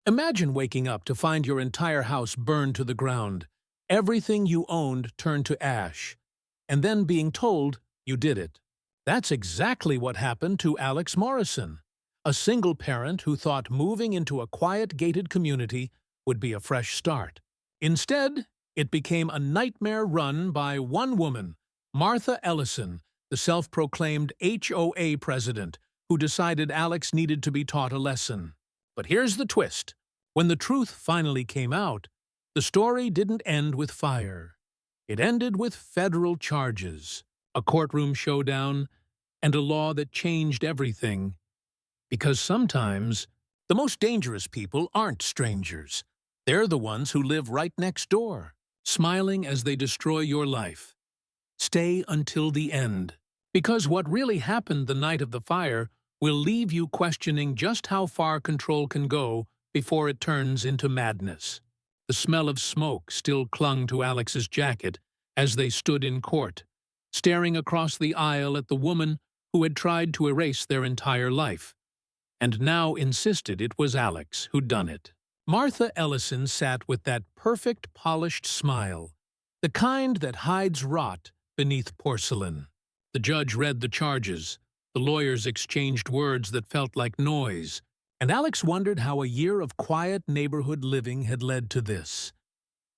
Imagine waking up to find your entire house burned to the ground, everything you owned turned to ash, and then being told you did it. That's exactly what happened to Alex Morrison, a single parent who thought moving into a quiet gated community would be a fresh start. Instead, it became a nightmare run by one woman, Martha Ellison, the self-proclaimed HOA president, who decided Alex needed to be taught a lesson. But here's the twist. When the truth finally came out, the story didn't end with fire. It ended with federal charges, a courtroom showdown, and a law that changed everything. Because sometimes, the most dangerous people aren't strangers. They're the ones who live right next door, smiling as they destroy your life. Stay until the end, because what really happened the night of the fire will leave you questioning just how far control can go before it turns into madness. The smell of smoke still clung to Alex's jacket as they stood in court, staring across the aisle at the woman who had tried to erase their entire life, and now insisted it was Alex who'd done it. Martha Ellison sat with that perfect, polished smile, the kind that hides rot beneath porcelain. The judge read the charges. The lawyers exchanged words that felt like noise, and Alex wondered how a year of quiet neighborhood living had led to this.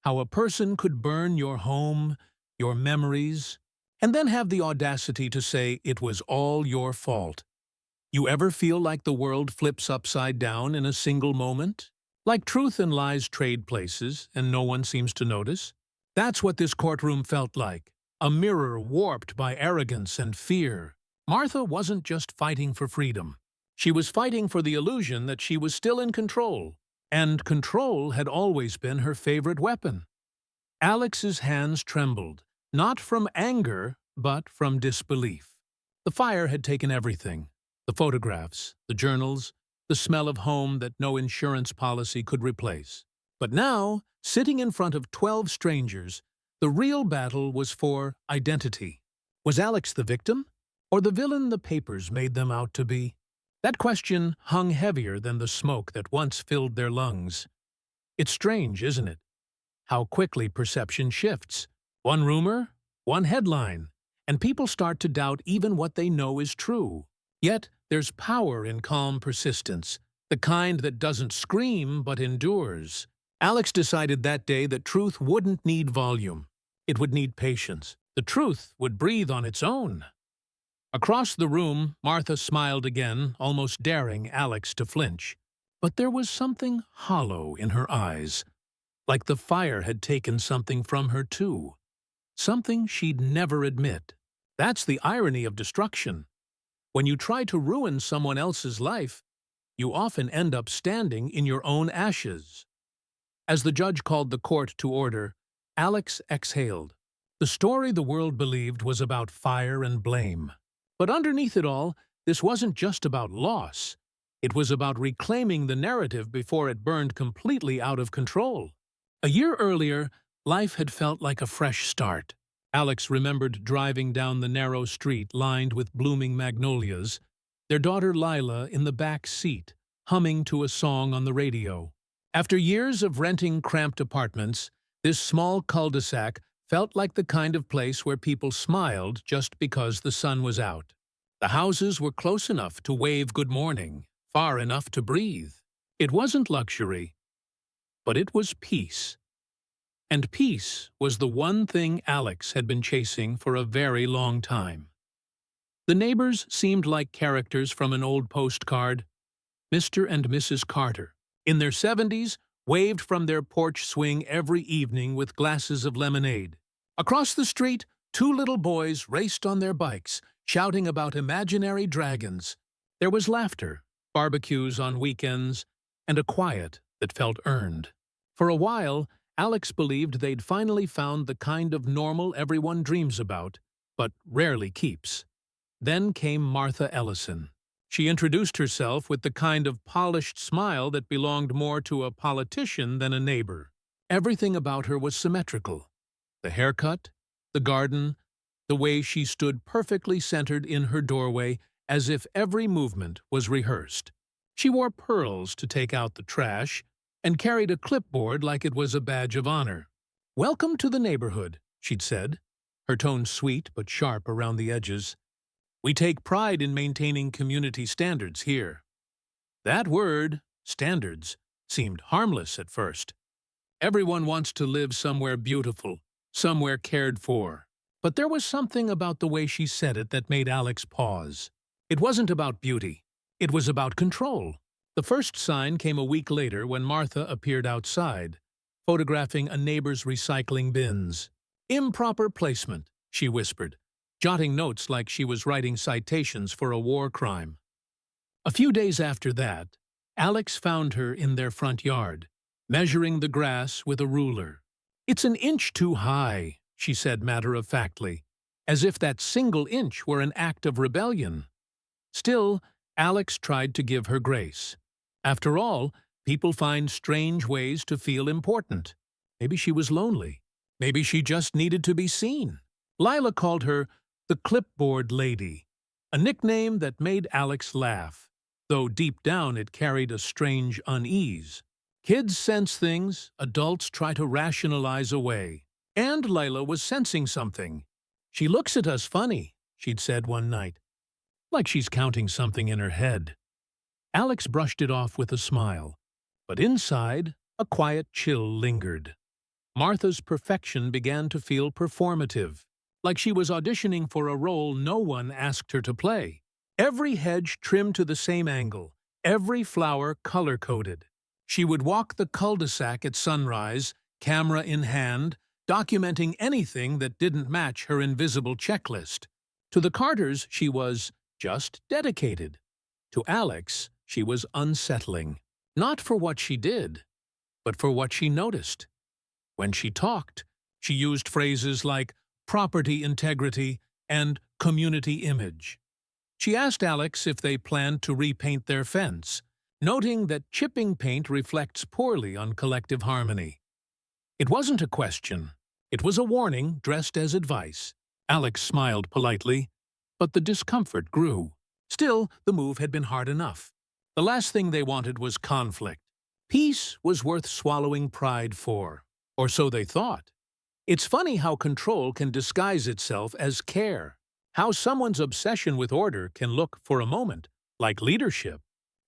How a person could burn your home, your memories, and then have the audacity to say it was all your fault. You ever feel like the world flips upside down in a single moment? Like truth and lies trade places, and no one seems to notice? That's what this courtroom felt like, a mirror warped by arrogance and fear. Martha wasn't just fighting for freedom. She was fighting for the illusion that she was still in control, and control had always been her favorite weapon. Alex's hands trembled, not from anger, but from disbelief. The fire had taken everything: the photographs, the journals, the smell of home that no insurance policy could replace. But now, sitting in front of 12 strangers, the real battle was for identity. Was Alex the victim, or the villain the papers made them out to be? That question hung heavier than the smoke that once filled their lungs. It's strange, isn't it? How quickly perception shifts. One rumor, one headline, and people start to doubt even what they know is true. Yet, there's power in calm persistence, the kind that doesn't scream but endures. Alex decided that day that truth wouldn't need volume. It would need patience. The truth would breathe on its own. Across the room, Martha smiled again, almost daring Alex to flinch. But there was something hollow in her eyes, like the fire had taken something from her too. Something she'd never admit. That's the irony of destruction. When you try to ruin someone else's life, you often end up standing in your own ashes. As the judge called the court to order, Alex exhaled. The story the world believed was about fire and blame. But underneath it all, this wasn't just about loss. It was about reclaiming the narrative before it burned completely out of control. A year earlier, life had felt like a fresh start. Alex remembered driving down the narrow street lined with blooming magnolias, their daughter Lila in the back seat, humming to a song on the radio. After years of renting cramped apartments, this small cul-de-sac felt like the kind of place where people smiled just because the sun was out. The houses were close enough to wave good morning, far enough to breathe. It wasn't luxury, but it was peace. And peace was the one thing Alex had been chasing for a very long time. The neighbors seemed like characters from an old postcard. Mr. and Mrs. Carter, in their 70s, waved from their porch swing every evening with glasses of lemonade. Across the street, two little boys raced on their bikes, shouting about imaginary dragons. There was laughter, barbecues on weekends, and a quiet that felt earned. For a while, Alex believed they'd finally found the kind of normal everyone dreams about, but rarely keeps. Then came Martha Ellison. She introduced herself with the kind of polished smile that belonged more to a politician than a neighbor. Everything about her was symmetrical. The haircut, the garden, the way she stood perfectly centered in her doorway as if every movement was rehearsed. She wore pearls to take out the trash, and carried a clipboard like it was a badge of honor. "Welcome to the neighborhood," she'd said, her tone sweet but sharp around the edges. "We take pride in maintaining community standards here." That word, standards, seemed harmless at first. Everyone wants to live somewhere beautiful, somewhere cared for. But there was something about the way she said it that made Alex pause. It wasn't about beauty. It was about control. The first sign came a week later when Martha appeared outside, photographing a neighbor's recycling bins. "Improper placement," she whispered, jotting notes like she was writing citations for a war crime. A few days after that, Alex found her in their front yard, measuring the grass with a ruler. "It's an inch too high," she said matter-of-factly, as if that single inch were an act of rebellion. Still, Alex tried to give her grace. After all, people find strange ways to feel important. Maybe she was lonely. Maybe she just needed to be seen. Lila called her the clipboard lady, a nickname that made Alex laugh, though deep down it carried a strange unease. Kids sense things, adults try to rationalize away. And Lila was sensing something. "She looks at us funny," she'd said one night, like she's counting something in her head. Alex brushed it off with a smile, but inside, a quiet chill lingered. Martha's perfection began to feel performative, like she was auditioning for a role no one asked her to play. Every hedge trimmed to the same angle, every flower color-coded. She would walk the cul-de-sac at sunrise, camera in hand, documenting anything that didn't match her invisible checklist. To the Carters, she was just dedicated. To Alex, she was unsettling. Not for what she did, but for what she noticed. When she talked, she used phrases like property integrity and community image. She asked Alex if they planned to repaint their fence, noting that chipping paint reflects poorly on collective harmony. It wasn't a question. It was a warning dressed as advice. Alex smiled politely, but the discomfort grew. Still, the move had been hard enough. The last thing they wanted was conflict. Peace was worth swallowing pride for, or so they thought. It's funny how control can disguise itself as care, how someone's obsession with order can look, for a moment, like leadership.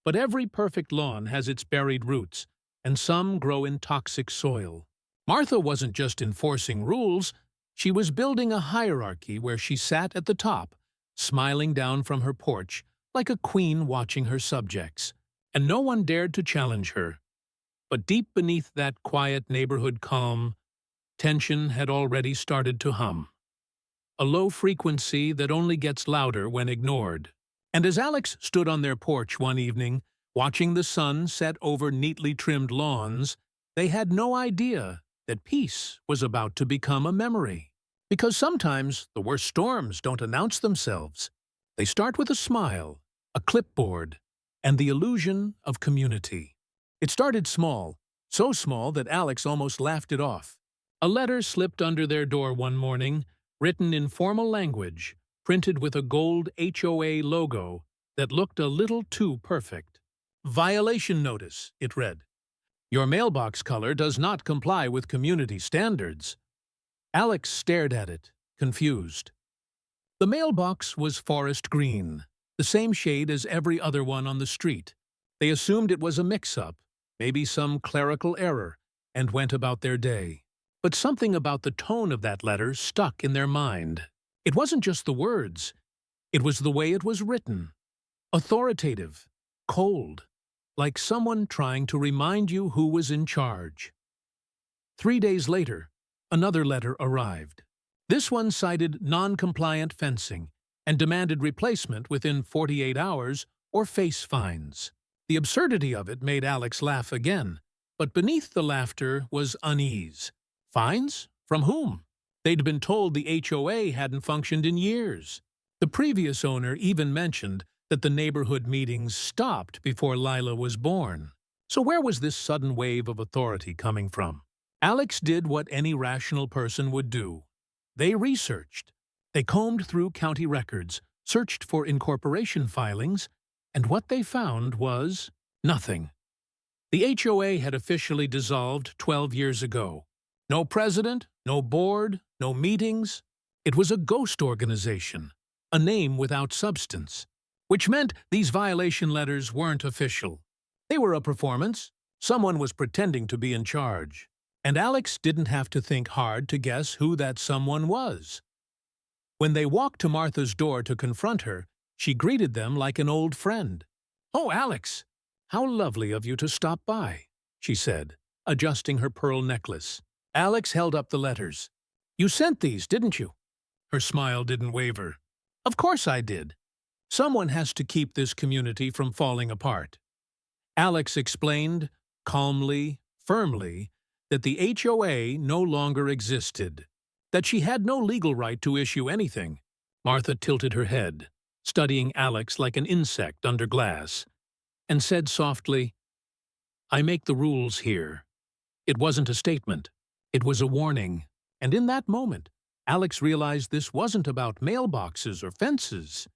But every perfect lawn has its buried roots, and some grow in toxic soil. Martha wasn't just enforcing rules, she was building a hierarchy where she sat at the top, smiling down from her porch like a queen watching her subjects, and no one dared to challenge her. But deep beneath that quiet neighborhood calm, tension had already started to hum. A low frequency that only gets louder when ignored. And as Alex stood on their porch one evening, watching the sun set over neatly trimmed lawns, they had no idea that peace was about to become a memory. Because sometimes the worst storms don't announce themselves. They start with a smile, a clipboard, and the illusion of community. It started small, so small that Alex almost laughed it off. A letter slipped under their door one morning, written in formal language, printed with a gold HOA logo that looked a little too perfect. "Violation notice," it read. "Your mailbox color does not comply with community standards." Alex stared at it, confused. The mailbox was forest green, the same shade as every other one on the street. They assumed it was a mix-up, maybe some clerical error, and went about their day. But something about the tone of that letter stuck in their mind. It wasn't just the words, it was the way it was written. Authoritative, cold, like someone trying to remind you who was in charge. 3 days later, another letter arrived. This one cited non-compliant fencing and demanded replacement within 48 hours or face fines. The absurdity of it made Alex laugh again, but beneath the laughter was unease. Fines? From whom? They'd been told the HOA hadn't functioned in years. The previous owner even mentioned that the neighborhood meetings stopped before Lila was born. So where was this sudden wave of authority coming from? Alex did what any rational person would do. They researched. They combed through county records, searched for incorporation filings, and what they found was nothing. The HOA had officially dissolved 12 years ago. No president, no board, no meetings. It was a ghost organization, a name without substance, which meant these violation letters weren't official. They were a performance. Someone was pretending to be in charge. And Alex didn't have to think hard to guess who that someone was. When they walked to Martha's door to confront her, she greeted them like an old friend. "Oh, Alex, how lovely of you to stop by," she said, adjusting her pearl necklace. Alex held up the letters. "You sent these, didn't you?" Her smile didn't waver. "Of course I did. Someone has to keep this community from falling apart." Alex explained, calmly, firmly, that the HOA no longer existed, that she had no legal right to issue anything. Martha tilted her head, studying Alex like an insect under glass, and said softly, "I make the rules here." It wasn't a statement. It was a warning. And in that moment, Alex realized this wasn't about mailboxes or fences.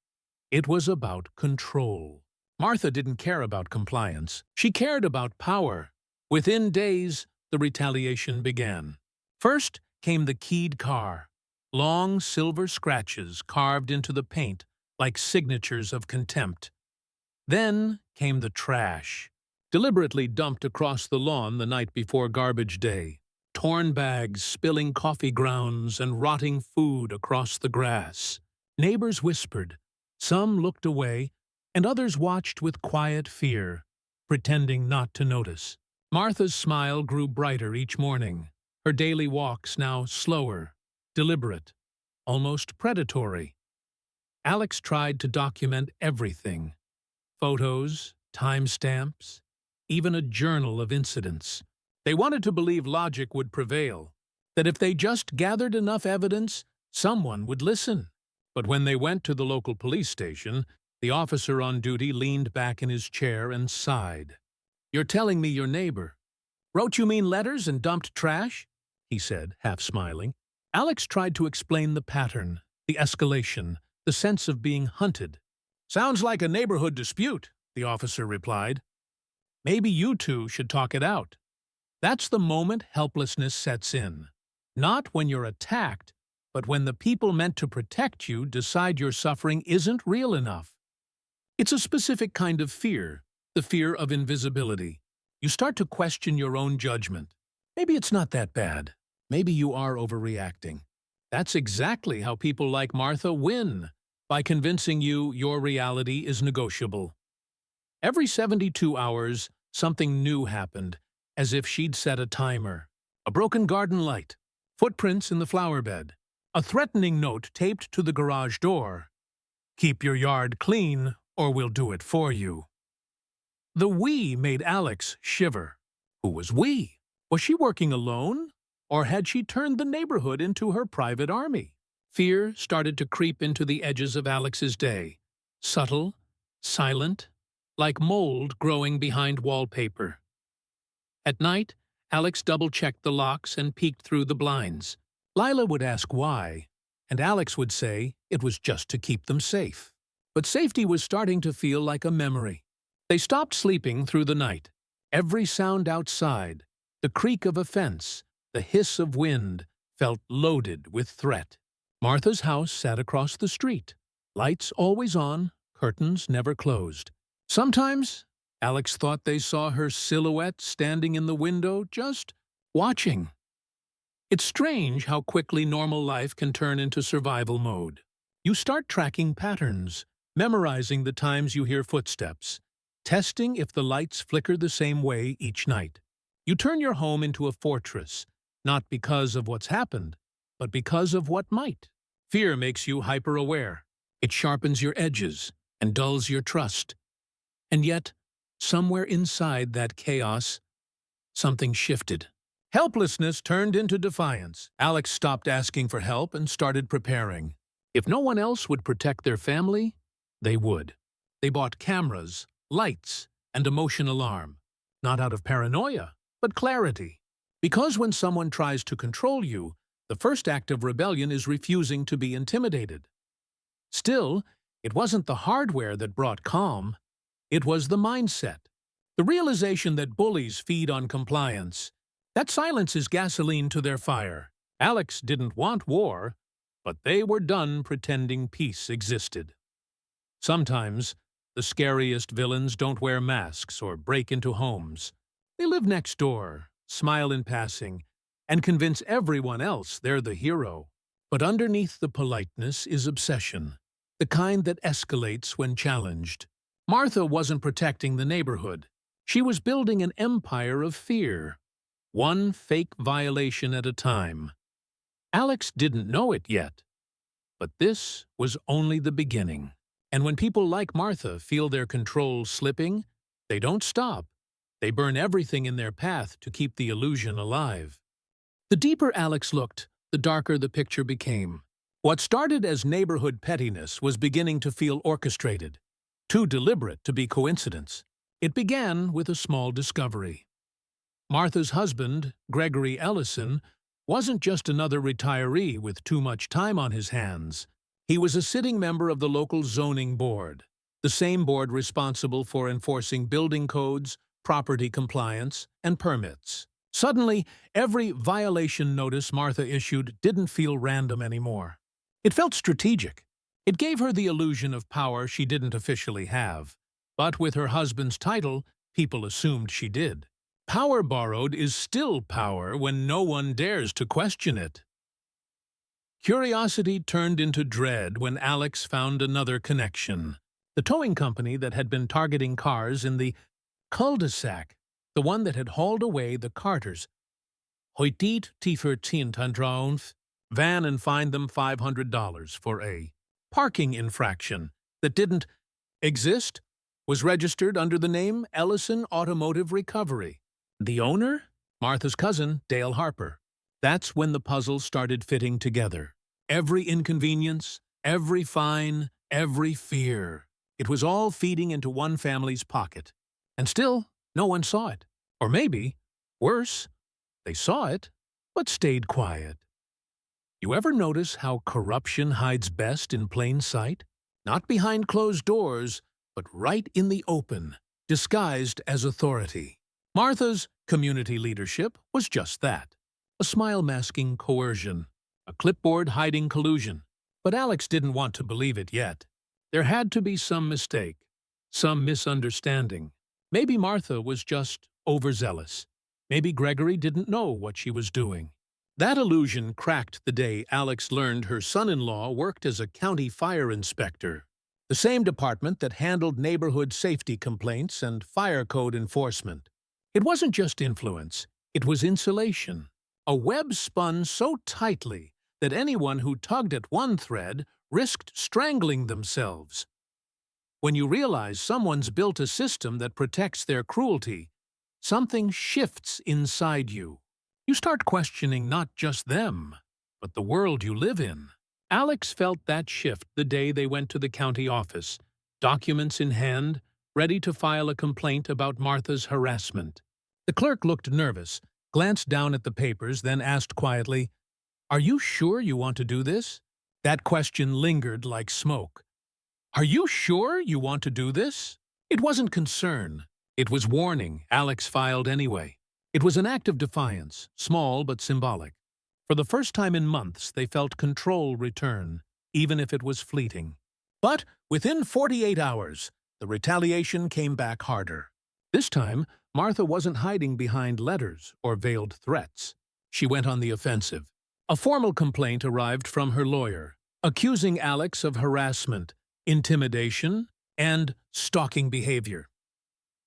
It was about control. Martha didn't care about compliance. She cared about power. Within days, the retaliation began. First came the keyed car, long silver scratches carved into the paint like signatures of contempt. Then came the trash, deliberately dumped across the lawn the night before garbage day. Torn bags spilling coffee grounds and rotting food across the grass. Neighbors whispered. Some looked away, and others watched with quiet fear, pretending not to notice. Martha's smile grew brighter each morning, her daily walks now slower, deliberate, almost predatory. Alex tried to document everything. Photos, timestamps, even a journal of incidents. They wanted to believe logic would prevail, that if they just gathered enough evidence, someone would listen. But when they went to the local police station, the officer on duty leaned back in his chair and sighed. "You're telling me your neighbor wrote you mean letters and dumped trash?" he said, half smiling. Alex tried to explain the pattern, the escalation, the sense of being hunted. "Sounds like a neighborhood dispute," the officer replied. "Maybe you two should talk it out." That's the moment helplessness sets in. Not when you're attacked, but when the people meant to protect you decide your suffering isn't real enough. It's a specific kind of fear, the fear of invisibility. You start to question your own judgment. Maybe it's not that bad. Maybe you are overreacting. That's exactly how people like Martha win, by convincing you your reality is negotiable. Every 72 hours, something new happened, as if she'd set a timer. A broken garden light, footprints in the flower bed, a threatening note taped to the garage door. "Keep your yard clean, or we'll do it for you." The "we" made Alex shiver. Who was "we"? Was she working alone? Or had she turned the neighborhood into her private army? Fear started to creep into the edges of Alex's day. Subtle, silent, like mold growing behind wallpaper. At night, Alex double-checked the locks and peeked through the blinds. Lila would ask why, and Alex would say it was just to keep them safe. But safety was starting to feel like a memory. They stopped sleeping through the night. Every sound outside, the creak of a fence, the hiss of wind, felt loaded with threat. Martha's house sat across the street. Lights always on, curtains never closed. Sometimes Alex thought they saw her silhouette standing in the window, just watching. It's strange how quickly normal life can turn into survival mode. You start tracking patterns, memorizing the times you hear footsteps, testing if the lights flicker the same way each night. You turn your home into a fortress, not because of what's happened, but because of what might. Fear makes you hyper-aware. It sharpens your edges and dulls your trust. And yet, somewhere inside that chaos, something shifted. Helplessness turned into defiance. Alex stopped asking for help and started preparing. If no one else would protect their family, they would. They bought cameras, lights, and a motion alarm. Not out of paranoia, but clarity. Because when someone tries to control you, the first act of rebellion is refusing to be intimidated. Still, it wasn't the hardware that brought calm. It was the mindset. The realization that bullies feed on compliance, that silence is gasoline to their fire. Alex didn't want war, but they were done pretending peace existed. Sometimes, the scariest villains don't wear masks or break into homes. They live next door, smile in passing, and convince everyone else they're the hero. But underneath the politeness is obsession, the kind that escalates when challenged. Martha wasn't protecting the neighborhood. She was building an empire of fear, one fake violation at a time. Alex didn't know it yet, but this was only the beginning. And when people like Martha feel their control slipping, they don't stop. They burn everything in their path to keep the illusion alive. The deeper Alex looked, the darker the picture became. What started as neighborhood pettiness was beginning to feel orchestrated, too deliberate to be coincidence. It began with a small discovery. Martha's husband, Gregory Ellison, wasn't just another retiree with too much time on his hands. He was a sitting member of the local zoning board, the same board responsible for enforcing building codes, property compliance, and permits. Suddenly, every violation notice Martha issued didn't feel random anymore. It felt strategic. It gave her the illusion of power she didn't officially have. But with her husband's title, people assumed she did. Power borrowed is still power when no one dares to question it. Curiosity turned into dread when Alex found another connection. The towing company that had been targeting cars in the cul-de-sac, the one that had hauled away the Carters. Heute tiefer 10.000 van and fined them $500 for a parking infraction that didn't exist, was registered under the name Ellison Automotive Recovery. The owner? Martha's cousin, Dale Harper. That's when the puzzle started fitting together. Every inconvenience, every fine, every fear. It was all feeding into one family's pocket. And still, no one saw it. Or maybe, worse, they saw it, but stayed quiet. You ever notice how corruption hides best in plain sight? Not behind closed doors, but right in the open, disguised as authority. Martha's community leadership was just that. A smile masking coercion, a clipboard hiding collusion. But Alex didn't want to believe it yet. There had to be some mistake, some misunderstanding. Maybe Martha was just overzealous. Maybe Gregory didn't know what she was doing. That illusion cracked the day Alex learned her son-in-law worked as a county fire inspector, the same department that handled neighborhood safety complaints and fire code enforcement. It wasn't just influence, it was insulation. A web spun so tightly that anyone who tugged at one thread risked strangling themselves. When you realize someone's built a system that protects their cruelty, something shifts inside you. You start questioning not just them, but the world you live in. Alex felt that shift the day they went to the county office, documents in hand, ready to file a complaint about Martha's harassment. The clerk looked nervous, glanced down at the papers, then asked quietly, "Are you sure you want to do this?" That question lingered like smoke. "Are you sure you want to do this?" It wasn't concern. It was warning. Alex filed anyway. It was an act of defiance, small but symbolic. For the first time in months, they felt control return, even if it was fleeting. But within 48 hours, the retaliation came back harder. This time, Martha wasn't hiding behind letters or veiled threats. She went on the offensive. A formal complaint arrived from her lawyer, accusing Alex of harassment, intimidation, and stalking behavior.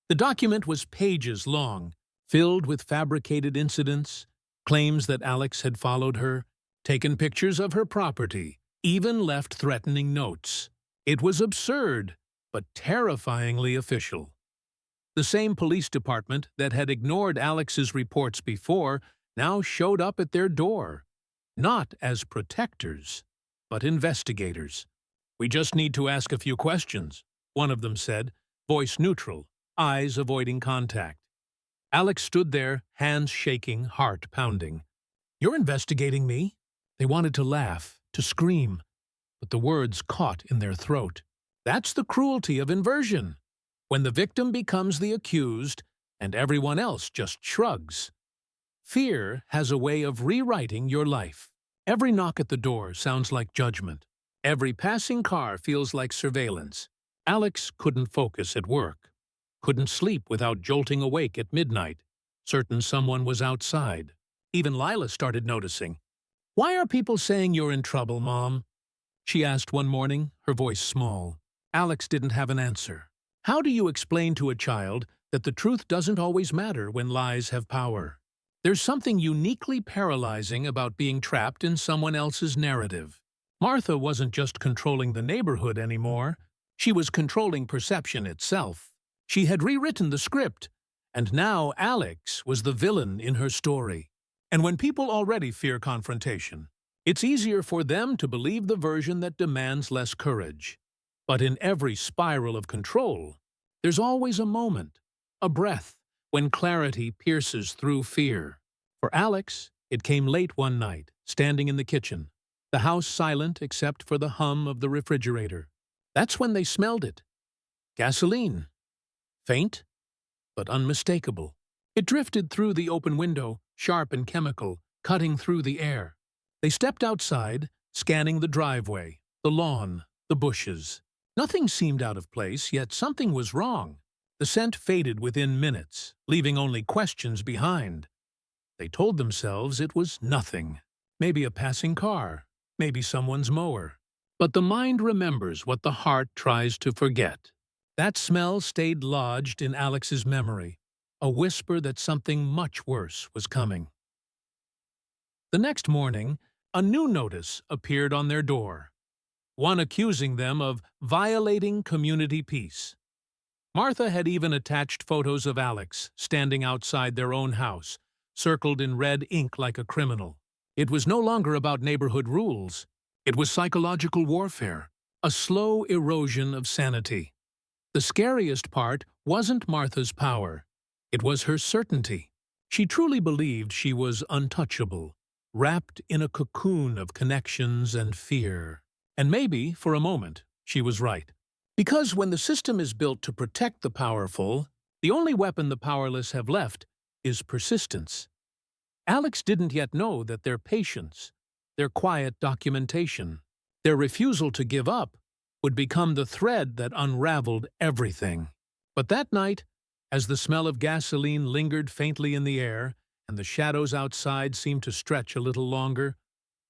The document was pages long, filled with fabricated incidents, claims that Alex had followed her, taken pictures of her property, even left threatening notes. It was absurd, but terrifyingly official. The same police department that had ignored Alex's reports before now showed up at their door, not as protectors, but investigators. "We just need to ask a few questions," one of them said, voice neutral, eyes avoiding contact. Alex stood there, hands shaking, heart pounding. "You're investigating me?" They wanted to laugh, to scream, but the words caught in their throat. That's the cruelty of inversion. When the victim becomes the accused, and everyone else just shrugs. Fear has a way of rewriting your life. Every knock at the door sounds like judgment. Every passing car feels like surveillance. Alex couldn't focus at work, couldn't sleep without jolting awake at midnight, certain someone was outside. Even Lila started noticing. "Why are people saying you're in trouble, Mom?" she asked one morning, her voice small. Alex didn't have an answer. How do you explain to a child that the truth doesn't always matter when lies have power? There's something uniquely paralyzing about being trapped in someone else's narrative. Martha wasn't just controlling the neighborhood anymore. She was controlling perception itself. She had rewritten the script, and now Alex was the villain in her story. And when people already fear confrontation, it's easier for them to believe the version that demands less courage. But in every spiral of control, there's always a moment, a breath, when clarity pierces through fear. For Alex, it came late one night, standing in the kitchen, the house silent except for the hum of the refrigerator. That's when they smelled it. Gasoline. Faint, but unmistakable. It drifted through the open window, sharp and chemical, cutting through the air. They stepped outside, scanning the driveway, the lawn, the bushes. Nothing seemed out of place, yet something was wrong. The scent faded within minutes, leaving only questions behind. They told themselves it was nothing. Maybe a passing car, maybe someone's mower. But the mind remembers what the heart tries to forget. That smell stayed lodged in Alex's memory, a whisper that something much worse was coming. The next morning, a new notice appeared on their door, one accusing them of violating community peace. Martha had even attached photos of Alex standing outside their own house, circled in red ink like a criminal. It was no longer about neighborhood rules. It was psychological warfare, a slow erosion of sanity. The scariest part wasn't Martha's power. It was her certainty. She truly believed she was untouchable, wrapped in a cocoon of connections and fear. And maybe, for a moment, she was right. Because when the system is built to protect the powerful, the only weapon the powerless have left is persistence. Alex didn't yet know that their patience, their quiet documentation, their refusal to give up would become the thread that unraveled everything. But that night, as the smell of gasoline lingered faintly in the air and the shadows outside seemed to stretch a little longer,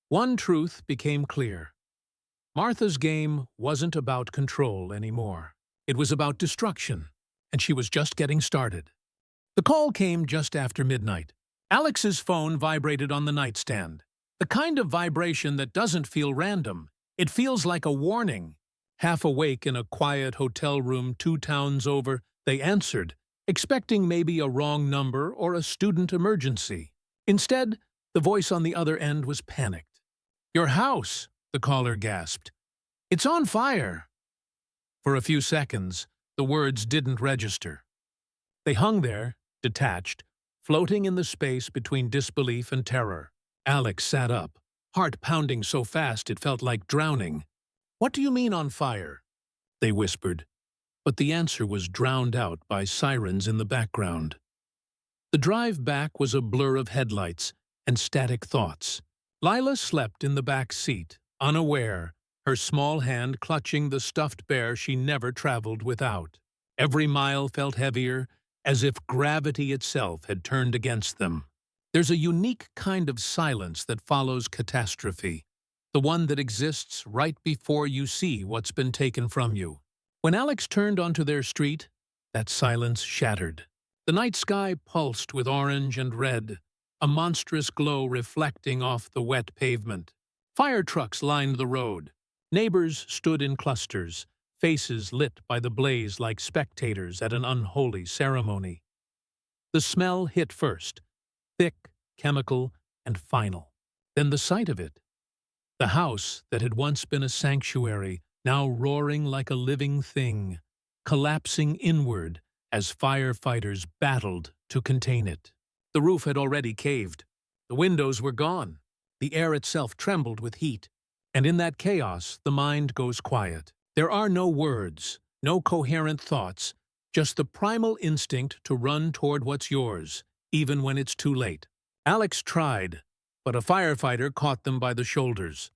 one truth became clear. Martha's game wasn't about control anymore. It was about destruction, and she was just getting started. The call came just after midnight. Alex's phone vibrated on the nightstand. The kind of vibration that doesn't feel random. It feels like a warning. Half awake in a quiet hotel room 2 towns over, they answered, expecting maybe a wrong number or a student emergency. Instead, the voice on the other end was panicked. "Your house," the caller gasped. "It's on fire." For a few seconds, the words didn't register. They hung there, detached, floating in the space between disbelief and terror. Alex sat up, heart pounding so fast it felt like drowning. "What do you mean on fire?" they whispered. But the answer was drowned out by sirens in the background. The drive back was a blur of headlights and static thoughts. Lila slept in the back seat, unaware, her small hand clutching the stuffed bear she never traveled without. Every mile felt heavier, as if gravity itself had turned against them. There's a unique kind of silence that follows catastrophe, the one that exists right before you see what's been taken from you. When Alex turned onto their street, that silence shattered. The night sky pulsed with orange and red, a monstrous glow reflecting off the wet pavement. Fire trucks lined the road. Neighbors stood in clusters, faces lit by the blaze like spectators at an unholy ceremony. The smell hit first, thick, chemical, and final. Then the sight of it. The house that had once been a sanctuary, now roaring like a living thing, collapsing inward as firefighters battled to contain it. The roof had already caved. The windows were gone. The air itself trembled with heat. And in that chaos, the mind goes quiet. There are no words, no coherent thoughts, just the primal instinct to run toward what's yours, even when it's too late. Alex tried, but a firefighter caught them by the shoulders.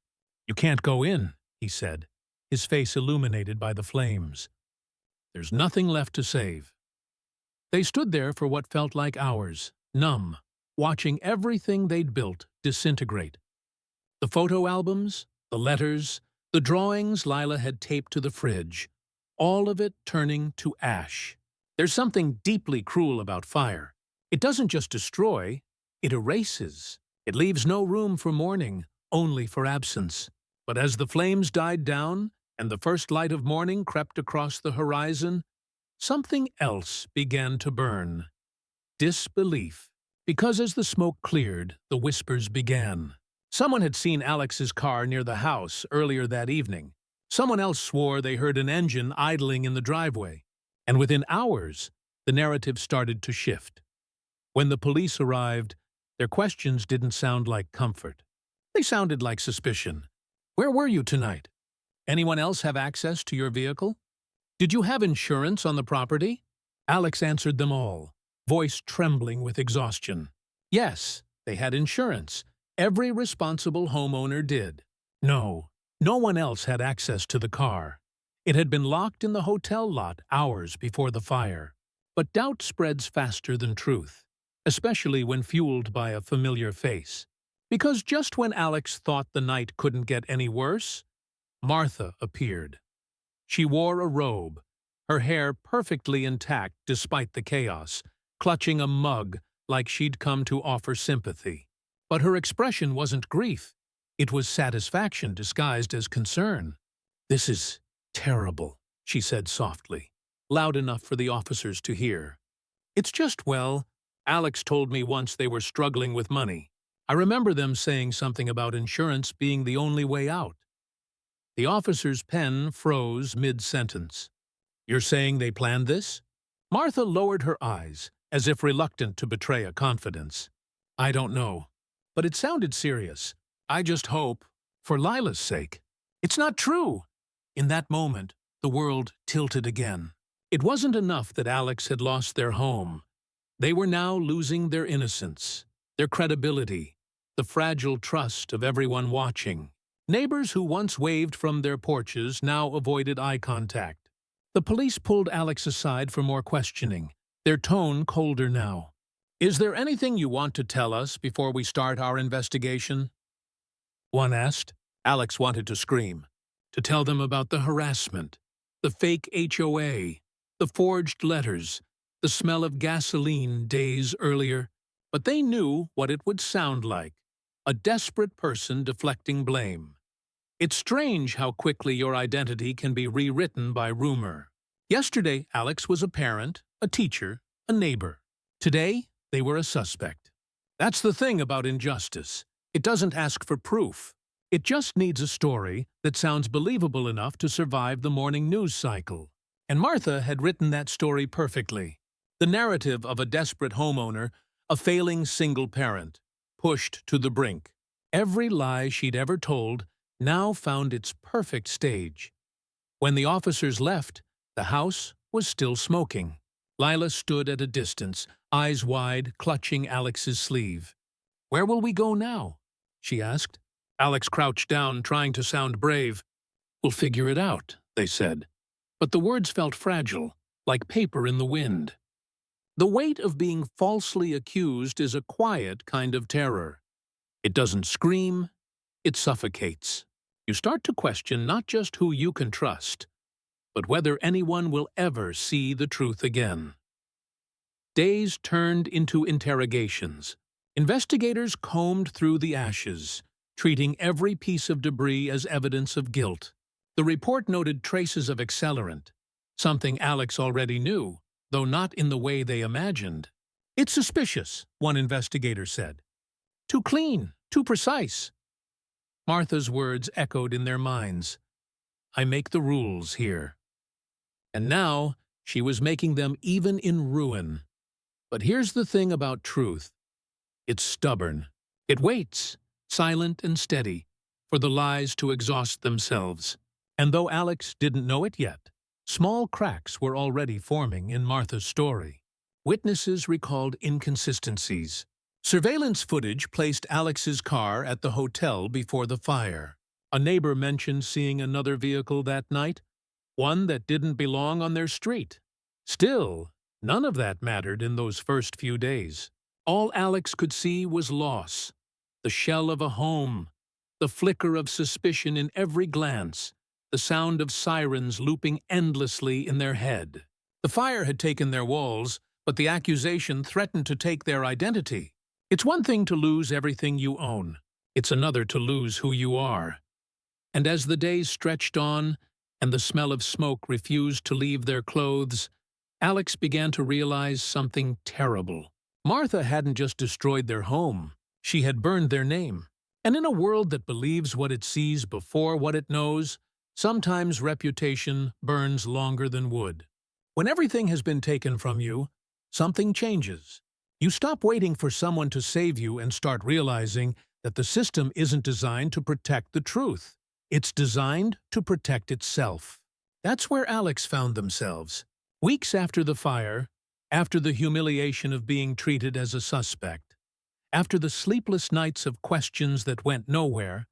"You can't go in," he said, his face illuminated by the flames. "There's nothing left to save." They stood there for what felt like hours, numb, watching everything they'd built disintegrate. The photo albums, the letters, the drawings Lila had taped to the fridge, all of it turning to ash. There's something deeply cruel about fire. It doesn't just destroy, it erases. It leaves no room for mourning, only for absence. But as the flames died down and the first light of morning crept across the horizon, something else began to burn. Disbelief. Because as the smoke cleared, the whispers began. Someone had seen Alex's car near the house earlier that evening. Someone else swore they heard an engine idling in the driveway. And within hours, the narrative started to shift. When the police arrived, their questions didn't sound like comfort. They sounded like suspicion. "Where were you tonight? Anyone else have access to your vehicle? Did you have insurance on the property?" Alex answered them all, voice trembling with exhaustion. Yes, they had insurance. Every responsible homeowner did. No one else had access to the car. It had been locked in the hotel lot hours before the fire. But doubt spreads faster than truth, especially when fueled by a familiar face. Because just when Alex thought the night couldn't get any worse, Martha appeared. She wore a robe, her hair perfectly intact despite the chaos, clutching a mug like she'd come to offer sympathy. But her expression wasn't grief. It was satisfaction disguised as concern. "This is terrible," she said softly, loud enough for the officers to hear. "It's just, well, Alex told me once they were struggling with money. I remember them saying something about insurance being the only way out." The officer's pen froze mid-sentence. "You're saying they planned this?" Martha lowered her eyes, as if reluctant to betray a confidence. "I don't know, but it sounded serious. I just hope, for Lila's sake." "It's not true!" In that moment, the world tilted again. It wasn't enough that Alex had lost their home. They were now losing their innocence, their credibility, the fragile trust of everyone watching. Neighbors who once waved from their porches now avoided eye contact. The police pulled Alex aside for more questioning, their tone colder now. "Is there anything you want to tell us before we start our investigation?" one asked. Alex wanted to scream, to tell them about the harassment, the fake HOA, the forged letters, the smell of gasoline days earlier, but they knew what it would sound like, a desperate person deflecting blame. It's strange how quickly your identity can be rewritten by rumor. Yesterday, Alex was a parent, a teacher, a neighbor. Today, they were a suspect. That's the thing about injustice. It doesn't ask for proof. It just needs a story that sounds believable enough to survive the morning news cycle. And Martha had written that story perfectly. The narrative of a desperate homeowner, a failing single parent, pushed to the brink. Every lie she'd ever told now found its perfect stage. When the officers left, the house was still smoking. Lila stood at a distance, eyes wide, clutching Alex's sleeve. "Where will we go now?" she asked. Alex crouched down, trying to sound brave. "We'll figure it out," they said. But the words felt fragile, like paper in the wind. The weight of being falsely accused is a quiet kind of terror. It doesn't scream, it suffocates. You start to question not just who you can trust, but whether anyone will ever see the truth again. Days turned into interrogations. Investigators combed through the ashes, treating every piece of debris as evidence of guilt. The report noted traces of accelerant, something Alex already knew, though not in the way they imagined. "It's suspicious," one investigator said. "Too clean, too precise." Martha's words echoed in their minds. "I make the rules here." And now she was making them even in ruin. But here's the thing about truth. It's stubborn. It waits, silent and steady, for the lies to exhaust themselves. And though Alex didn't know it yet, Small cracks were already forming in Martha's story. Witnesses recalled inconsistencies. Surveillance footage placed Alex's car at the hotel before the fire. A neighbor mentioned seeing another vehicle that night, one that didn't belong on their street. Still, none of that mattered in those first few days. All Alex could see was loss, the shell of a home, the flicker of suspicion in every glance, the sound of sirens looping endlessly in their head. The fire had taken their walls, but the accusation threatened to take their identity. It's one thing to lose everything you own. It's another to lose who you are. And as the days stretched on, and the smell of smoke refused to leave their clothes, Alex began to realize something terrible. Martha hadn't just destroyed their home, she had burned their name. And in a world that believes what it sees before what it knows, sometimes reputation burns longer than wood. When everything has been taken from you, something changes. You stop waiting for someone to save you and start realizing that the system isn't designed to protect the truth. It's designed to protect itself. That's where Alex found themselves. Weeks after the fire, after the humiliation of being treated as a suspect, after the sleepless nights of questions that went nowhere,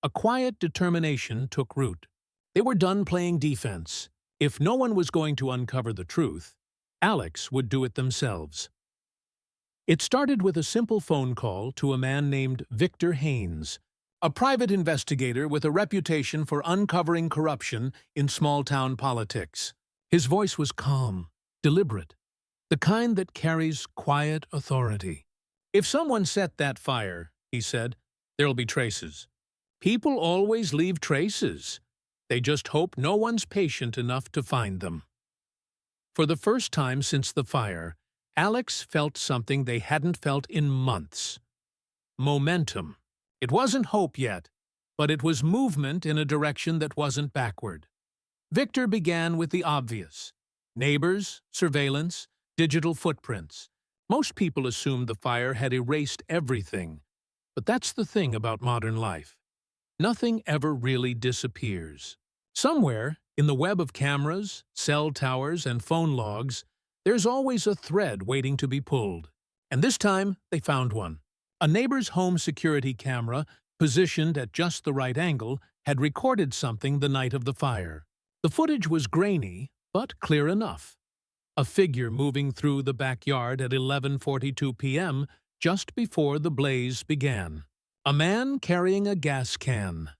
a quiet determination took root. They were done playing defense. If no one was going to uncover the truth, Alex would do it themselves. It started with a simple phone call to a man named Victor Haynes, a private investigator with a reputation for uncovering corruption in small-town politics. His voice was calm, deliberate, the kind that carries quiet authority. "If someone set that fire," he said, "there'll be traces. People always leave traces. They just hope no one's patient enough to find them." For the first time since the fire, Alex felt something they hadn't felt in months. Momentum. It wasn't hope yet, but it was movement in a direction that wasn't backward. Victor began with the obvious: neighbors, surveillance, digital footprints. Most people assumed the fire had erased everything, but that's the thing about modern life. Nothing ever really disappears. Somewhere, in the web of cameras, cell towers, and phone logs, there's always a thread waiting to be pulled. And this time, they found one. A neighbor's home security camera, positioned at just the right angle, had recorded something the night of the fire. The footage was grainy, but clear enough. A figure moving through the backyard at 11:42 p.m. just before the blaze began. A man carrying a gas can.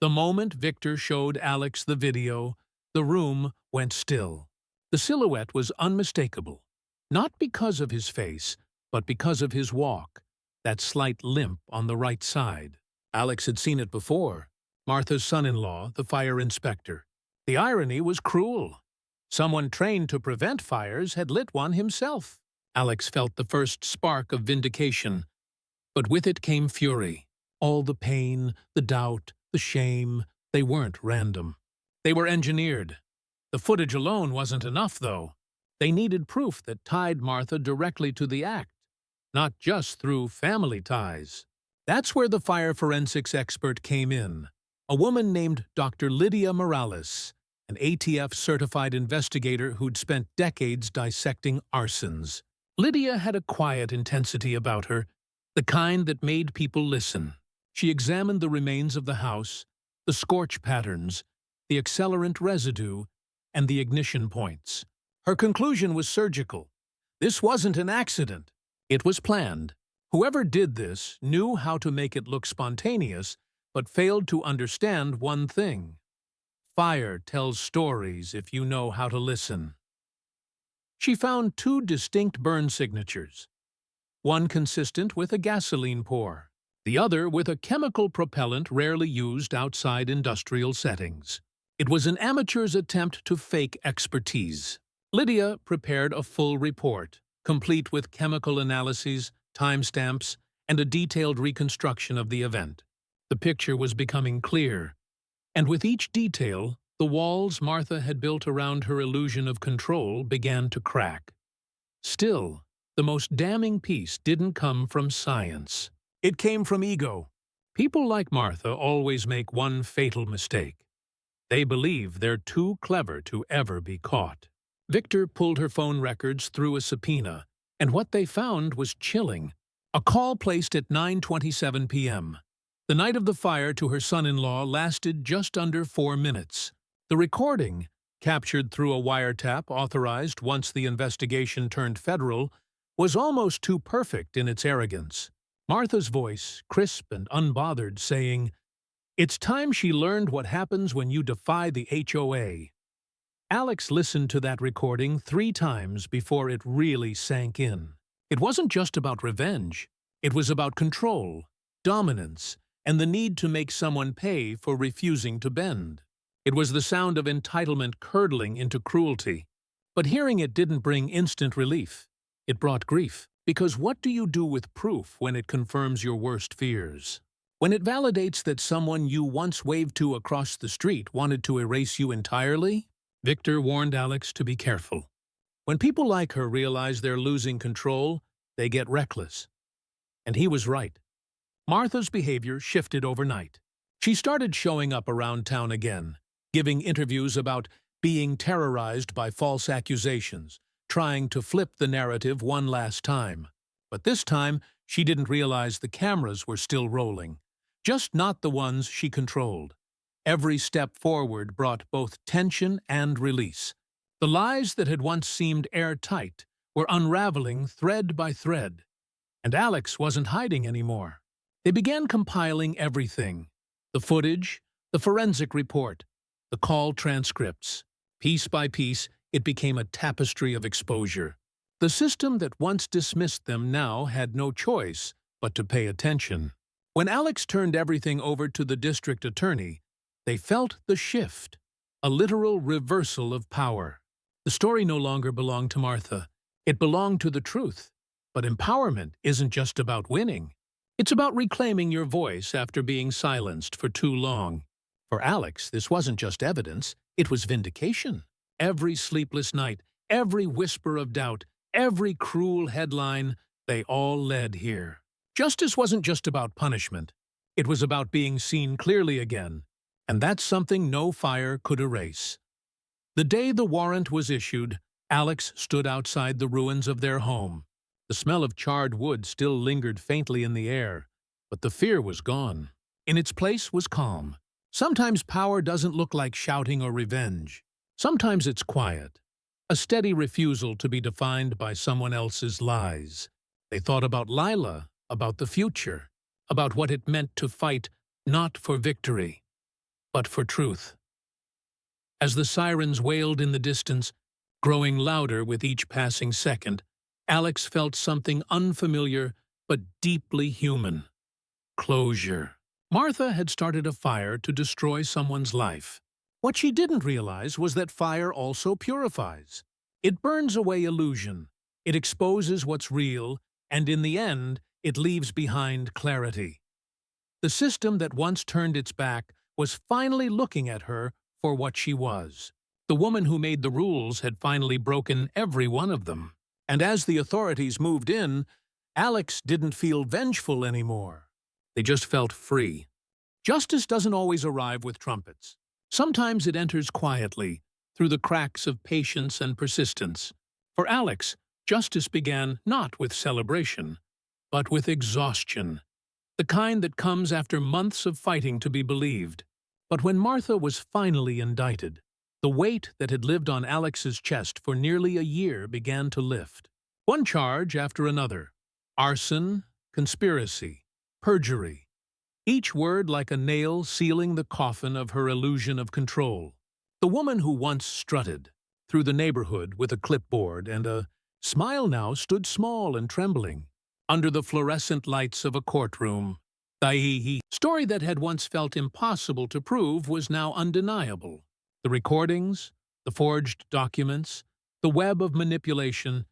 The moment Victor showed Alex the video, the room went still. The silhouette was unmistakable, not because of his face, but because of his walk, that slight limp on the right side. Alex had seen it before. Martha's son-in-law, the fire inspector. The irony was cruel. Someone trained to prevent fires had lit one himself. Alex felt the first spark of vindication, but with it came fury. All the pain, the doubt, the shame, they weren't random. They were engineered. The footage alone wasn't enough, though. They needed proof that tied Martha directly to the act, not just through family ties. That's where the fire forensics expert came in, a woman named Dr. Lydia Morales, an ATF-certified investigator who'd spent decades dissecting arsons. Lydia had a quiet intensity about her, the kind that made people listen. She examined the remains of the house, the scorch patterns, the accelerant residue, and the ignition points. Her conclusion was surgical. This wasn't an accident. It was planned. Whoever did this knew how to make it look spontaneous, but failed to understand one thing. Fire tells stories if you know how to listen. She found two distinct burn signatures, one consistent with a gasoline pour, the other with a chemical propellant rarely used outside industrial settings. It was an amateur's attempt to fake expertise. Lydia prepared a full report, complete with chemical analyses, timestamps, and a detailed reconstruction of the event. The picture was becoming clear, and with each detail, the walls Martha had built around her illusion of control began to crack. Still, the most damning piece didn't come from science. It came from ego. People like Martha always make one fatal mistake. They believe they're too clever to ever be caught. Victor pulled her phone records through a subpoena, and what they found was chilling. A call placed at 9:27 p.m. The night of the fire to her son-in-law lasted just under 4 minutes. The recording, captured through a wiretap authorized once the investigation turned federal, was almost too perfect in its arrogance. Martha's voice, crisp and unbothered, saying, "It's time she learned what happens when you defy the HOA." Alex listened to that recording 3 times before it really sank in. It wasn't just about revenge. It was about control, dominance, and the need to make someone pay for refusing to bend. It was the sound of entitlement curdling into cruelty. But hearing it didn't bring instant relief. It brought grief. Because what do you do with proof when it confirms your worst fears? When it validates that someone you once waved to across the street wanted to erase you entirely? Victor warned Alex to be careful. When people like her realize they're losing control, they get reckless. And he was right. Martha's behavior shifted overnight. She started showing up around town again, giving interviews about being terrorized by false accusations, trying to flip the narrative one last time. But this time, she didn't realize the cameras were still rolling, just not the ones she controlled. Every step forward brought both tension and release. The lies that had once seemed airtight were unraveling thread by thread. And Alex wasn't hiding anymore. They began compiling everything: the footage, the forensic report, the call transcripts. Piece by piece, it became a tapestry of exposure. The system that once dismissed them now had no choice but to pay attention. When Alex turned everything over to the district attorney, they felt the shift, a literal reversal of power. The story no longer belonged to Martha. It belonged to the truth. But empowerment isn't just about winning. It's about reclaiming your voice after being silenced for too long. For Alex, this wasn't just evidence, it was vindication. Every sleepless night, every whisper of doubt, every cruel headline, they all led here. Justice wasn't just about punishment. It was about being seen clearly again. And that's something no fire could erase. The day the warrant was issued, Alex stood outside the ruins of their home. The smell of charred wood still lingered faintly in the air, but the fear was gone. In its place was calm. Sometimes power doesn't look like shouting or revenge. Sometimes it's quiet, a steady refusal to be defined by someone else's lies. They thought about Lila, about the future, about what it meant to fight not for victory, but for truth. As the sirens wailed in the distance, growing louder with each passing second, Alex felt something unfamiliar but deeply human. Closure. Martha had started a fire to destroy someone's life. What she didn't realize was that fire also purifies. It burns away illusion. It exposes what's real, and in the end, it leaves behind clarity. The system that once turned its back was finally looking at her for what she was. The woman who made the rules had finally broken every one of them. And as the authorities moved in, Alex didn't feel vengeful anymore. They just felt free. Justice doesn't always arrive with trumpets. Sometimes it enters quietly, through the cracks of patience and persistence. For Alex, justice began not with celebration, but with exhaustion, the kind that comes after months of fighting to be believed. But when Martha was finally indicted, the weight that had lived on Alex's chest for nearly a year began to lift. One charge after another: arson, conspiracy, perjury. Each word like a nail sealing the coffin of her illusion of control. The woman who once strutted through the neighborhood with a clipboard and a smile now stood small and trembling under the fluorescent lights of a courtroom. The story that had once felt impossible to prove was now undeniable. The recordings, the forged documents, the web of manipulation,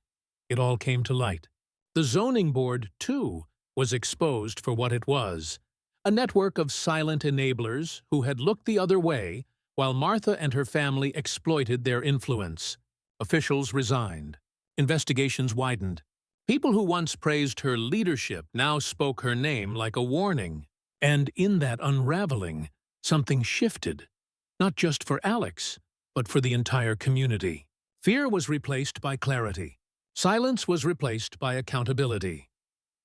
it all came to light. The zoning board, too, was exposed for what it was: a network of silent enablers who had looked the other way while Martha and her family exploited their influence. Officials resigned. Investigations widened. People who once praised her leadership now spoke her name like a warning. And in that unraveling, something shifted. not just for Alex, but for the entire community. Fear was replaced by clarity. Silence was replaced by accountability.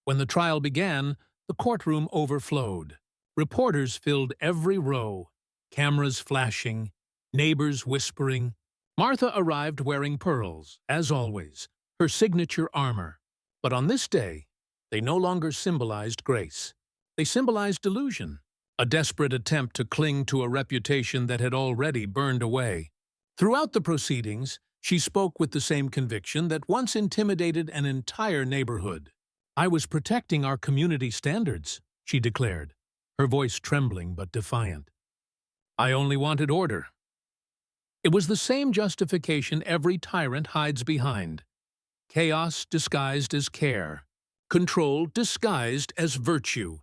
When the trial began, the courtroom overflowed. Reporters filled every row, cameras flashing, neighbors whispering. Martha arrived wearing pearls, as always, her signature armor. But on this day, they no longer symbolized grace. They symbolized delusion, a desperate attempt to cling to a reputation that had already burned away. Throughout the proceedings, she spoke with the same conviction that once intimidated an entire neighborhood. "I was protecting our community standards," she declared, her voice trembling but defiant. "I only wanted order." It was the same justification every tyrant hides behind. Chaos disguised as care. Control disguised as virtue.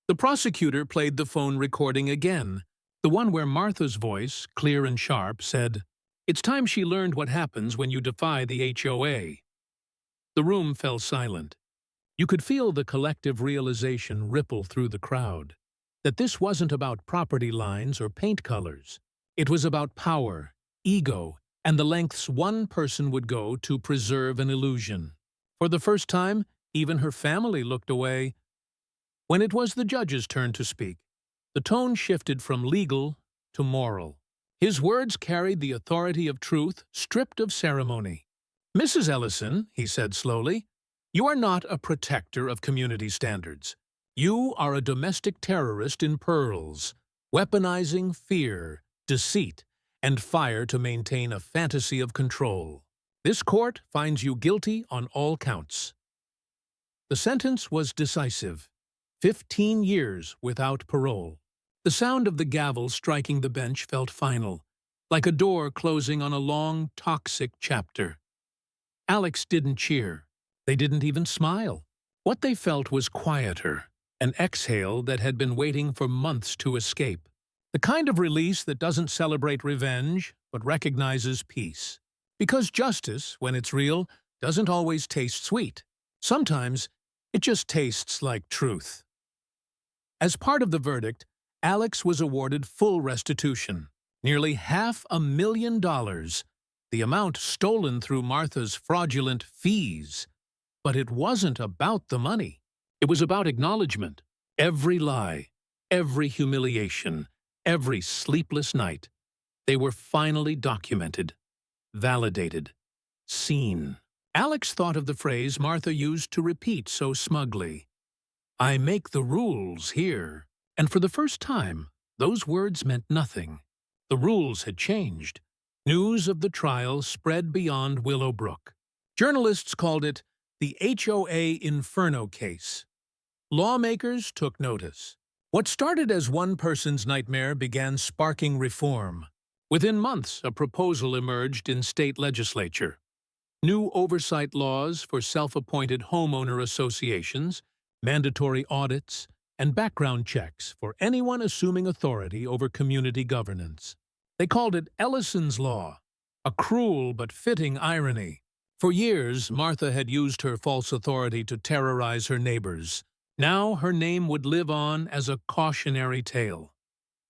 The prosecutor played the phone recording again, the one where Martha's voice, clear and sharp, said, "It's time she learned what happens when you defy the HOA." The room fell silent. You could feel the collective realization ripple through the crowd, that this wasn't about property lines or paint colors. It was about power, ego, and the lengths one person would go to preserve an illusion. For the first time, even her family looked away. When it was the judge's turn to speak, the tone shifted from legal to moral. His words carried the authority of truth, stripped of ceremony. "Mrs. Ellison," he said slowly, "you are not a protector of community standards. You are a domestic terrorist in pearls, weaponizing fear, deceit, and fire to maintain a fantasy of control. This court finds you guilty on all counts." The sentence was decisive. 15 years without parole. The sound of the gavel striking the bench felt final, like a door closing on a long, toxic chapter. Alex didn't cheer. They didn't even smile. What they felt was quieter, an exhale that had been waiting for months to escape. The kind of release that doesn't celebrate revenge, but recognizes peace. Because justice, when it's real, doesn't always taste sweet. Sometimes, it just tastes like truth. As part of the verdict, Alex was awarded full restitution, nearly $500,000, the amount stolen through Martha's fraudulent fees. But it wasn't about the money. It was about acknowledgement. Every lie, every humiliation, every sleepless night, they were finally documented, validated, seen. Alex thought of the phrase Martha used to repeat so smugly, "I make the rules here." And for the first time, those words meant nothing. The rules had changed. News of the trial spread beyond Willowbrook. Journalists called it the HOA Inferno case. Lawmakers took notice. What started as one person's nightmare began sparking reform. Within months, a proposal emerged in state legislature. New oversight laws for self-appointed homeowner associations, mandatory audits, and background checks for anyone assuming authority over community governance. They called it Ellison's Law, a cruel but fitting irony. For years, Martha had used her false authority to terrorize her neighbors. Now her name would live on as a cautionary tale,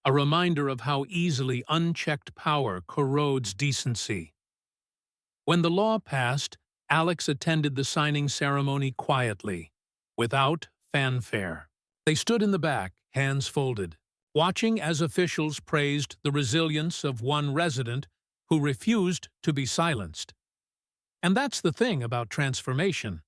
a reminder of how easily unchecked power corrodes decency. When the law passed, Alex attended the signing ceremony quietly, without fanfare. They stood in the back, hands folded, watching as officials praised the resilience of one resident who refused to be silenced. And that's the thing about transformation.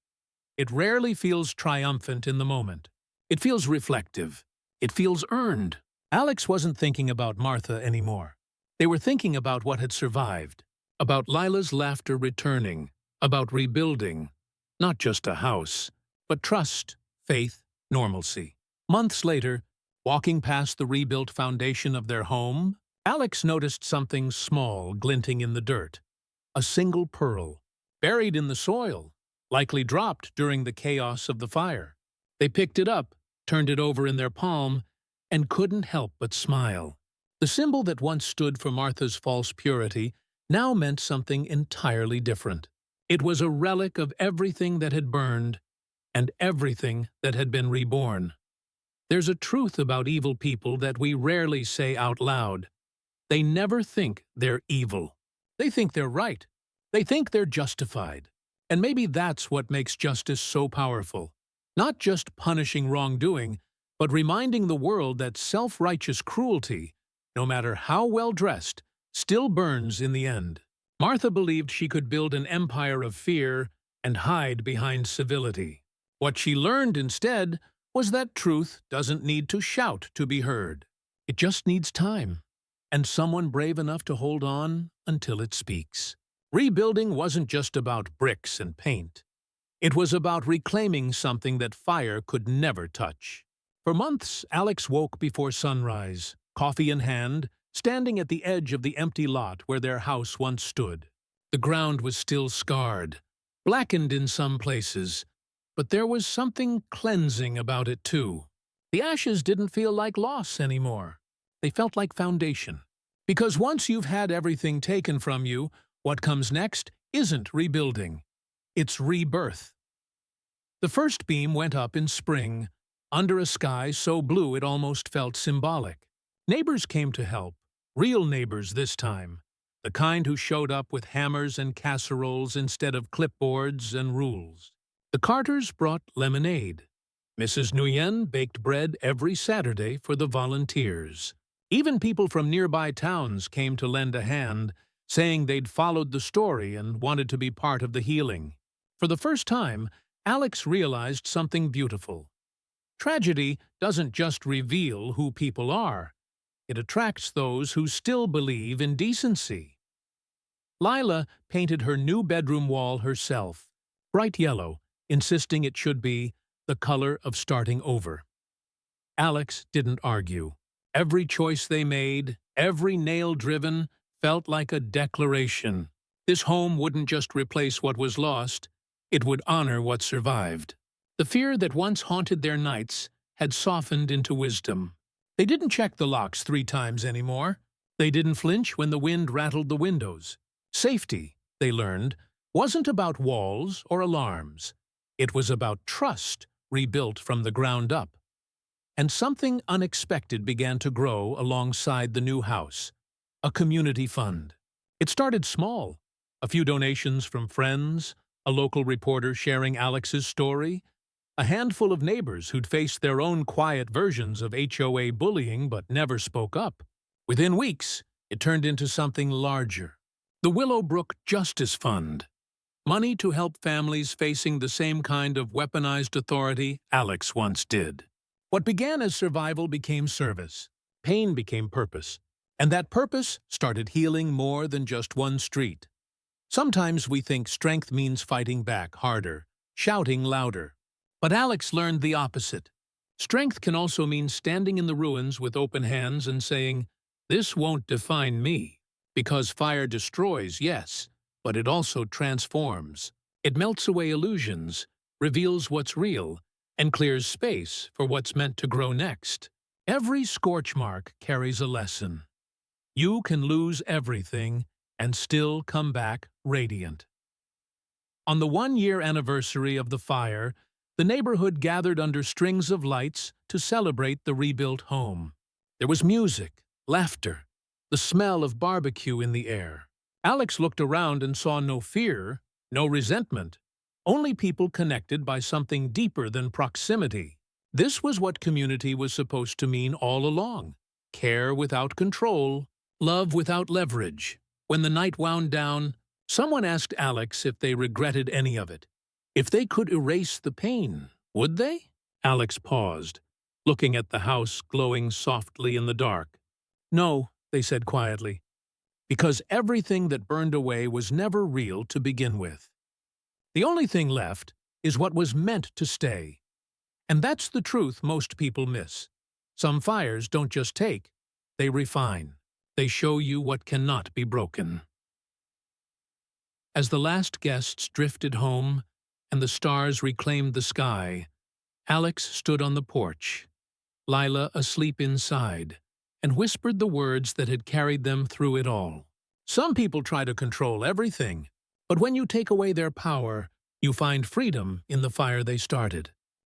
It rarely feels triumphant in the moment. It feels reflective. It feels earned. Alex wasn't thinking about Martha anymore. They were thinking about what had survived, about Lila's laughter returning, about rebuilding, not just a house, but trust, faith, normalcy. Months later, walking past the rebuilt foundation of their home, Alex noticed something small glinting in the dirt. A single pearl, buried in the soil, likely dropped during the chaos of the fire. They picked it up, turned it over in their palm, and couldn't help but smile. The symbol that once stood for Martha's false purity now meant something entirely different. It was a relic of everything that had burned and everything that had been reborn. There's a truth about evil people that we rarely say out loud. They never think they're evil. They think they're right. They think they're justified. And maybe that's what makes justice so powerful. Not just punishing wrongdoing, but reminding the world that self-righteous cruelty, no matter how well dressed, still burns in the end. Martha believed she could build an empire of fear and hide behind civility. What she learned instead was that truth doesn't need to shout to be heard. It just needs time, and someone brave enough to hold on until it speaks. Rebuilding wasn't just about bricks and paint. It was about reclaiming something that fire could never touch. For months, Alex woke before sunrise, coffee in hand, standing at the edge of the empty lot where their house once stood. The ground was still scarred, blackened in some places, but there was something cleansing about it too. The ashes didn't feel like loss anymore. They felt like foundation. Because once you've had everything taken from you, what comes next isn't rebuilding. It's rebirth. The first beam went up in spring, under a sky so blue it almost felt symbolic. Neighbors came to help, real neighbors this time, the kind who showed up with hammers and casseroles instead of clipboards and rules. The Carters brought lemonade. Mrs. Nguyen baked bread every Saturday for the volunteers. Even people from nearby towns came to lend a hand, saying they'd followed the story and wanted to be part of the healing. For the first time, Alex realized something beautiful. Tragedy doesn't just reveal who people are. It attracts those who still believe in decency. Lila painted her new bedroom wall herself, bright yellow, insisting it should be the color of starting over. Alex didn't argue. Every choice they made, every nail driven, felt like a declaration. This home wouldn't just replace what was lost, it would honor what survived. The fear that once haunted their nights had softened into wisdom. They didn't check the locks 3 times anymore. They didn't flinch when the wind rattled the windows. Safety, they learned, wasn't about walls or alarms. It was about trust rebuilt from the ground up. And something unexpected began to grow alongside the new house, a community fund. It started small, a few donations from friends, a local reporter sharing Alex's story, a handful of neighbors who'd faced their own quiet versions of HOA bullying but never spoke up. Within weeks, it turned into something larger. The Willowbrook Justice Fund. Money to help families facing the same kind of weaponized authority Alex once did. What began as survival became service. Pain became purpose. And that purpose started healing more than just one street. Sometimes we think strength means fighting back harder, shouting louder. But Alex learned the opposite. Strength can also mean standing in the ruins with open hands and saying, "This won't define me." Because fire destroys, yes, but it also transforms. It melts away illusions, reveals what's real, and clears space for what's meant to grow next. Every scorch mark carries a lesson. You can lose everything and still come back radiant. On the 1-year anniversary of the fire, the neighborhood gathered under strings of lights to celebrate the rebuilt home. There was music, laughter, the smell of barbecue in the air. Alex looked around and saw no fear, no resentment, only people connected by something deeper than proximity. This was what community was supposed to mean all along. Care without control, love without leverage. When the night wound down, someone asked Alex if they regretted any of it. If they could erase the pain, would they? Alex paused, looking at the house glowing softly in the dark. No, they said quietly, because everything that burned away was never real to begin with. The only thing left is what was meant to stay. And that's the truth most people miss. Some fires don't just take, they refine. They show you what cannot be broken. As the last guests drifted home and the stars reclaimed the sky, Alex stood on the porch, Lila asleep inside, and whispered the words that had carried them through it all. Some people try to control everything, but when you take away their power, you find freedom in the fire they started.